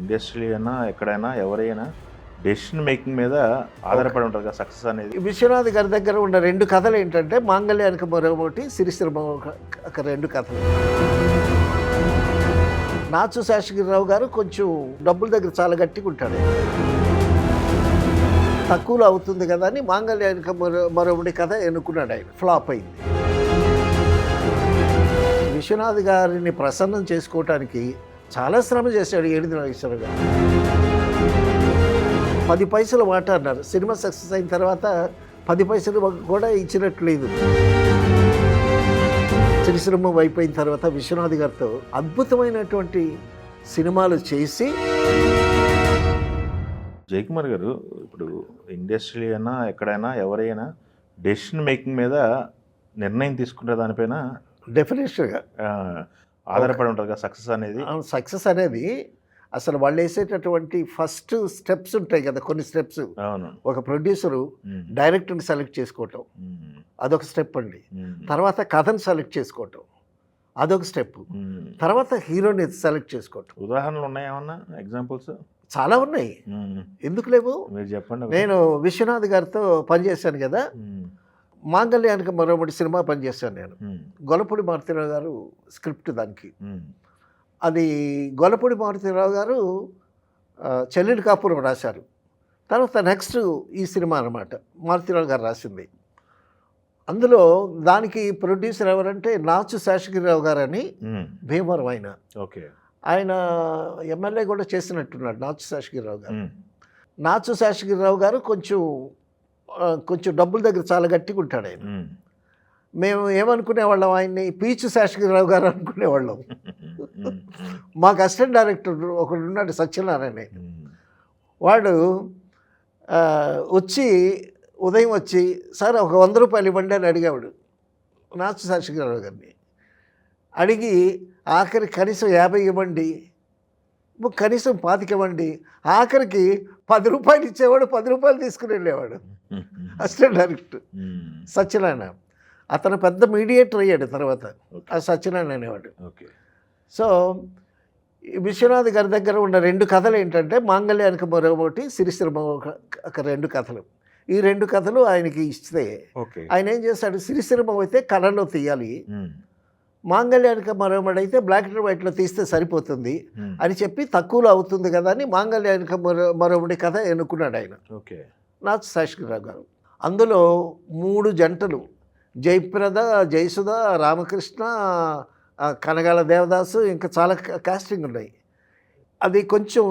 Industry అయినా ఎక్కడైనా ఎవరైనా డెసిషన్ మేకింగ్ మీద ఆధారపడి ఉంటారు కదా సక్సెస్ అనేది. విశ్వనాథ్ గారి దగ్గర ఉన్న 2 కథలు ఏంటంటే మాంగళ్యానికి మరొకటి, సిరిసిరమ ఒక 2 కథలు. నాచు శేషగిరిరావు గారు కొంచెం డబ్బుల దగ్గర చాలా గట్టిగా ఉంటాడు. తక్కువలో అవుతుంది కదా అని మాంగళ్యానికి మరొకటి కథ ఎన్నుకున్నాడు. ఆయన ఫ్లాప్ అయింది. విశ్వనాథ్ గారిని ప్రసన్నం చేసుకోవటానికి చాలా శ్రమ చేశాడు ఏడిది నాగేశ్వరరావు గారు. 10 పైసలు మాట అన్నారు. సినిమా సక్సెస్ అయిన తర్వాత 10 పైసలు కూడా ఇచ్చినట్లేదు. సిరిసిరమ అయిపోయిన తర్వాత విశ్వనాథ్ గారితో అద్భుతమైనటువంటి సినిమాలు చేసి. జయకుమార్ గారు, ఇప్పుడు ఇండస్ట్రీ అయినా ఎక్కడైనా ఎవరైనా డెసిషన్ మేకింగ్ మీద నిర్ణయం తీసుకునే దానిపైన డెఫినెట్గా ఆధారపడి ఉంటుంది కదా సక్సెస్ అనేది. సక్సెస్ అనేది అసలు వాళ్ళు వేసేటటువంటి ఫస్ట్ స్టెప్స్ ఉంటాయి కదా, కొన్ని స్టెప్స్. అవును. ఒక ప్రొడ్యూసరు డైరెక్టర్ని సెలెక్ట్ చేసుకోవటం అదొక స్టెప్ అండి. తర్వాత కథను సెలెక్ట్ చేసుకోవటం అదొక స్టెప్. తర్వాత హీరోని సెలెక్ట్ చేసుకోవటం. ఉదాహరణలు ఉన్నాయేమన్నా ఎగ్జాంపుల్స్? చాలా ఉన్నాయి, ఎందుకు లేవు? మీరు చెప్పండి. నేను విశ్వనాథ్ గారితో పనిచేశాను కదా, మాంగళ్యానికి మరొకటి సినిమా పనిచేశాను నేను. గొల్లపూడి మారుతిరావు గారు స్క్రిప్ట్ దానికి. అది గొల్లపూడి మారుతిరావు గారు చెల్లెలి కాపురం రాశారు. తర్వాత నెక్స్ట్ ఈ సినిమా అన్నమాట మారుతిరావు గారు రాసింది. అందులో దానికి ప్రొడ్యూసర్ ఎవరంటే నాచు శేషగిరిరావు గారు అని, భీమవరం ఆయన. ఓకే. ఆయన ఎమ్మెల్యే కూడా చేసినట్టున్నాడు నాచు శేషగిరిరావు గారు. నాచు శేషగిరిరావు గారు కొంచెం డబ్బుల దగ్గర చాలా గట్టిగా ఉంటాడు ఆయన. మేము ఏమనుకునేవాళ్ళం, ఆయన్ని పీచు శేషగిరిరావు గారు అనుకునేవాళ్ళం. మాకు అసిస్టెంట్ డైరెక్టర్ ఒకడు ఉన్నాడు, సత్యనారాయణ. వాడు ఉదయం వచ్చి సార్ ఒక 100 రూపాయలు ఇవ్వండి అని అడిగేవాడు నాచు శేషగిరిరావు గారిని. అడిగి ఆఖరి కనీసం 50 ఇవ్వండి, కనీసం 25 ఇవ్వండి, ఆఖరికి 10 రూపాయలు ఇచ్చేవాడు. 10 రూపాయలు తీసుకుని వెళ్ళేవాడు అసిస్టెంట్ డైరెక్టర్ సత్యనారాయణ. అతను పెద్ద మీడియేటర్ అయ్యాడు తర్వాత, ఆ సత్యనారాయణ అనేవాడు. సో విశ్వనాథ్ గారి దగ్గర ఉన్న 2 కథలు ఏంటంటే మాంగళ్యానికి మరొకటి, సిరిసిరమ ఒక 2 కథలు. ఈ 2 కథలు ఆయనకి ఇస్తే ఆయన ఏం చేశాడు, సిరిసిరమ అయితే కళలో తీయాలి, మాంగళ్యానికి మరొకటి బ్లాక్ అండ్ వైట్లో తీస్తే సరిపోతుంది అని చెప్పి తక్కువలో అవుతుంది కదా అని మాంగళ్యానికి మరొకటి కథ ఎన్నుకున్నాడు ఆయన. నాచు శేషగిరిరావు గారు. అందులో 3 జంటలు, జయప్రద, జయసుధ, రామకృష్ణ, కనగాల దేవదాసు, ఇంకా చాలా కాస్టింగ్ ఉన్నాయి. అది కొంచెం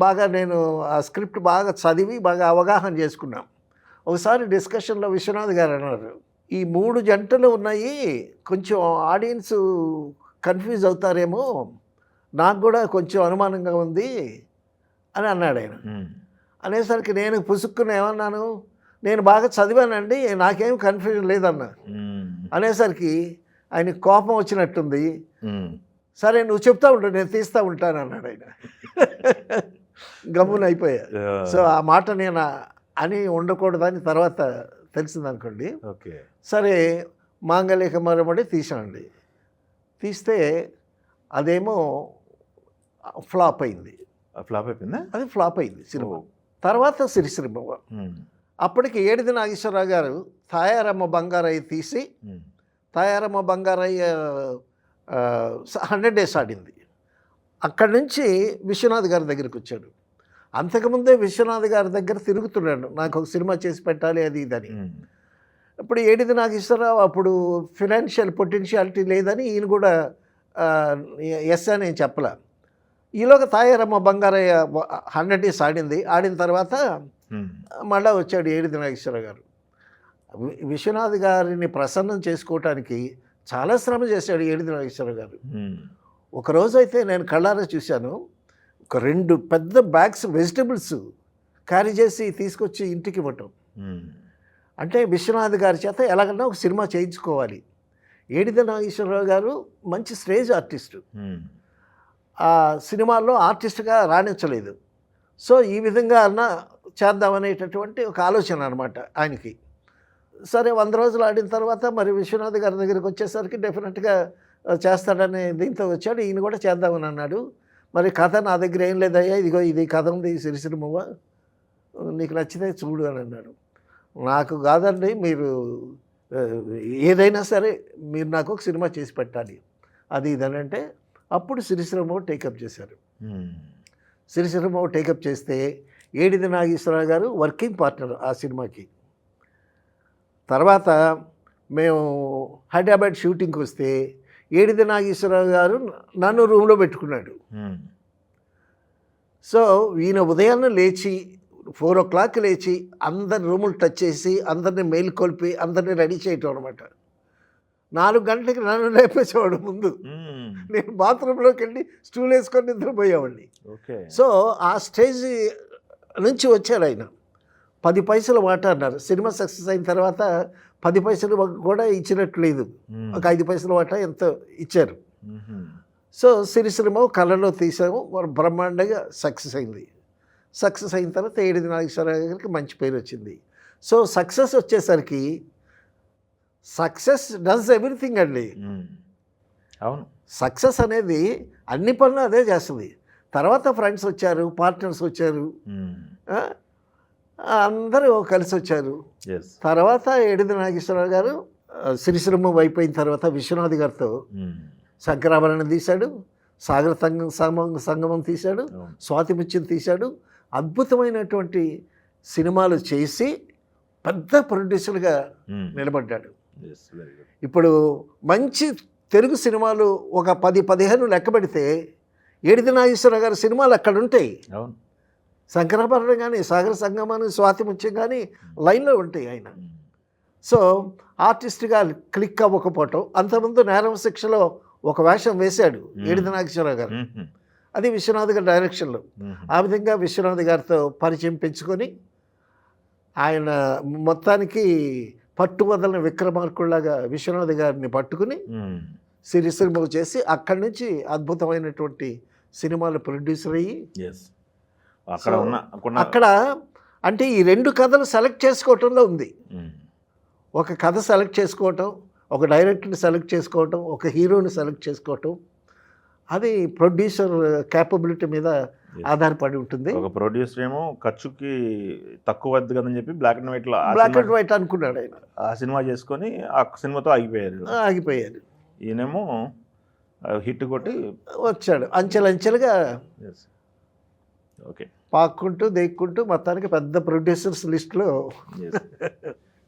బాగా నేను ఆ స్క్రిప్ట్ బాగా చదివి బాగా అవగాహన చేసుకున్నాం. ఒకసారి డిస్కషన్లో విశ్వనాథ్ గారు అన్నారు, ఈ 3 జంటలు ఉన్నాయి, కొంచెం ఆడియన్స్ కన్ఫ్యూజ్ అవుతారేమో, నాకు కూడా కొంచెం అనుమానంగా ఉంది అని అన్నాడు ఆయన. అనేసరికి నేను పుసుక్కుని ఏమన్నాను, నేను బాగా చదివానండి, నాకేం కన్ఫ్యూజన్ లేదన్నా. అనేసరికి ఆయన కోపం వచ్చినట్టుంది. సరే నువ్వు చెప్తా ఉంటా, నేను తీస్తూ ఉంటాను అన్నాడు ఆయన. గమ్మున అయిపోయా. సో ఆ మాట నేను అని ఉండకూడదని తర్వాత తెలిసిందనుకోండి. సరే మాంగళ్యక మరొకటి తీసానండి. తీస్తే అదేమో ఫ్లాప్ అయింది. అది ఫ్లాప్ అయింది సినిమా. తర్వాత సిరిసిరమ. అప్పటికి ఏడిది నాగేశ్వరరావు గారు తాయారమ్మ బంగారయ్య తీసి, తాయారమ్మ బంగారయ్య 100 days ఆడింది. అక్కడి నుంచి విశ్వనాథ్ గారి దగ్గరికి వచ్చాడు. అంతకుముందే విశ్వనాథ్ గారి దగ్గర తిరుగుతున్నాడు, నాకు ఒక సినిమా చేసి పెట్టాలి అది ఇదని. ఇప్పుడు ఏడిది నాగేశ్వరరావు అప్పుడు ఫినాన్షియల్ పొటెన్షియాలిటీ లేదని ఈయన కూడా ఎస్ అని చెప్పలే. ఈలోగా తాయారమ్మ బంగారయ్య 100 days ఆడింది. ఆడిన తర్వాత మళ్ళా వచ్చాడు ఏడిది నాగేశ్వరరావు గారు. విశ్వనాథ్ గారిని ప్రసన్నం చేసుకోవటానికి చాలా శ్రమ చేశాడు ఏడిది నాగేశ్వరరావు గారు. ఒకరోజు అయితే నేను కళ్ళారా చూశాను, ఒక 2 పెద్ద బ్యాగ్స్ వెజిటబుల్స్ క్యారీ చేసి తీసుకొచ్చి ఇంటికి ఇవ్వటం. అంటే విశ్వనాథ్ గారి చేత ఎలాగన్నా ఒక సినిమా చేయించుకోవాలి. ఏడిది నాగేశ్వరరావు గారు మంచి స్టేజ్ ఆర్టిస్టు, ఆ సినిమాల్లో ఆర్టిస్ట్గా రాణించలేదు. సో ఈ విధంగా అన్న చేద్దామనేటటువంటి ఒక ఆలోచన అనమాట ఆయనకి. సరే 100 రోజులు ఆడిన తర్వాత మరి విశ్వనాథ్ గారి దగ్గరికి వచ్చేసరికి డెఫినెట్గా చేస్తాడనే దీంతో వచ్చాడు. ఈయన కూడా చేద్దామని అన్నాడు. మరి కథ నా దగ్గర ఏం లేదయ్యా, ఇదిగో ఇది కథ ఉంది సిరిసిరిమవ్వ, నీకు నచ్చితే చూడు అని అన్నాడు. నాకు కాదండి, మీరు ఏదైనా సరే మీరు నాకు ఒక సినిమా చేసి పెట్టాలి అది ఇదని అంటే అప్పుడు సిరిసిరిమవ్వ టేకప్ చేశారు. సిరిసిరిమవ్వ టేకప్ చేస్తే ఏడిది నాగేశ్వరరావు గారు వర్కింగ్ పార్ట్నర్ ఆ సినిమాకి. తర్వాత మేము హైదరాబాద్ షూటింగ్కి వస్తే ఏడిది నాగేశ్వరరావు గారు నన్ను రూమ్లో పెట్టుకున్నాడు. సో ఈయన ఉదయాన్నే లేచి 4 o'clock లేచి అందరి రూములు టచ్ చేసి అందరిని మేలుకొల్పి అందరిని రెడీ చేయటం అనమాట. 4 గంటలకి నన్ను లేపేసేవాడు ముందు. నేను బాత్రూంలోకి వెళ్ళి స్టూల్ వేసుకొని నిద్రపోయేవాడిని. సో ఆ స్టేజ్ నుంచి వచ్చారు ఆయన. 10 పైసలు వాటా అన్నారు. సినిమా సక్సెస్ అయిన తర్వాత 10 పైసలు కూడా ఇచ్చినట్లేదు, ఒక 5 పైసలు వాటా ఎంతో ఇచ్చారు. సో సిరిసిరిమవ్వ కళలో తీసాము, బ్రహ్మాండంగా సక్సెస్ అయింది. సక్సెస్ అయిన తర్వాత ఏడిది నాగేశ్వరరావు గారికి మంచి పేరు వచ్చింది. సో సక్సెస్ వచ్చేసరికి సక్సెస్ డస్ ఎవ్రీథింగ్ అండి. అవును, సక్సెస్ అనేది అన్ని పనులు అదే చేస్తుంది. తర్వాత ఫ్రెండ్స్ వచ్చారు, పార్ట్నర్స్ వచ్చారు, అందరూ కలిసి వచ్చారు. తర్వాత ఏడిది నాగేశ్వరరావు గారు సిరిసిరిమవ్వ అయిపోయిన తర్వాత విశ్వనాథ్ గారితో శంకరాభరణం తీశాడు, సాగర సంగమం తీశాడు, స్వాతి ముత్యం తీశాడు. అద్భుతమైనటువంటి సినిమాలు చేసి పెద్ద ప్రొడ్యూసర్గా నిలబడ్డాడు. ఇప్పుడు మంచి తెలుగు సినిమాలు ఒక 10-15 లెక్క పెడితే ఏడిది నాగేశ్వరరావు గారి సినిమాలు అక్కడ ఉంటాయి. శంకరాభరణం కానీ, సాగర సంగమం, స్వాతి ముత్యం కానీ లైన్లో ఉంటాయి ఆయన. సో ఆర్టిస్ట్గా క్లిక్ అవ్వకపోవటం, అంతకుముందు నేరం శిక్షలో ఒక వేషం వేశాడు ఏడిది నాగేశ్వరరావు గారు, అది విశ్వనాథ్ గారి డైరెక్షన్లో. ఆ విధంగా విశ్వనాథ్ గారితో పరిచయం పెంచుకొని ఆయన మొత్తానికి పట్టు వదలని విక్రమార్కుల్లాగా విశ్వనాథ్ గారిని పట్టుకుని సిరిసిరిమవ్వ చేసి అక్కడి నుంచి అద్భుతమైనటువంటి సినిమాలు ప్రొడ్యూసర్ అయ్యి అక్కడ అంటే ఈ 2 కథలు సెలెక్ట్ చేసుకోవటంలో ఉంది. ఒక కథ సెలెక్ట్ చేసుకోవటం, ఒక డైరెక్టర్ని సెలెక్ట్ చేసుకోవటం, ఒక హీరోని సెలెక్ట్ చేసుకోవటం, అది ప్రొడ్యూసర్ క్యాపబిలిటీ మీద ఆధారపడి ఉంటుంది. ఒక ప్రొడ్యూసర్ ఏమో ఖర్చుకి తక్కువ వద్దు కదని చెప్పి బ్లాక్ అండ్ వైట్ అనుకున్నాడు ఆయన. ఆ సినిమా చేసుకొని ఆ సినిమాతో ఆగిపోయారు. ఈయనేమో హిట్ కొట్టి వచ్చాడు అంచెలంచెలుగా. ఓకే, పాక్కుంటూ దేక్కుంటూ మొత్తానికి పెద్ద ప్రొడ్యూసర్స్ లిస్టులో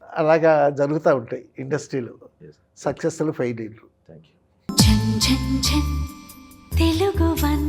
అలాగా జరుగుతూ ఉంటాయి ఇండస్ట్రీలో సక్సెస్ఫుల్ ఫెయిల్యూర్లు. Thank you. తెలుగు వన్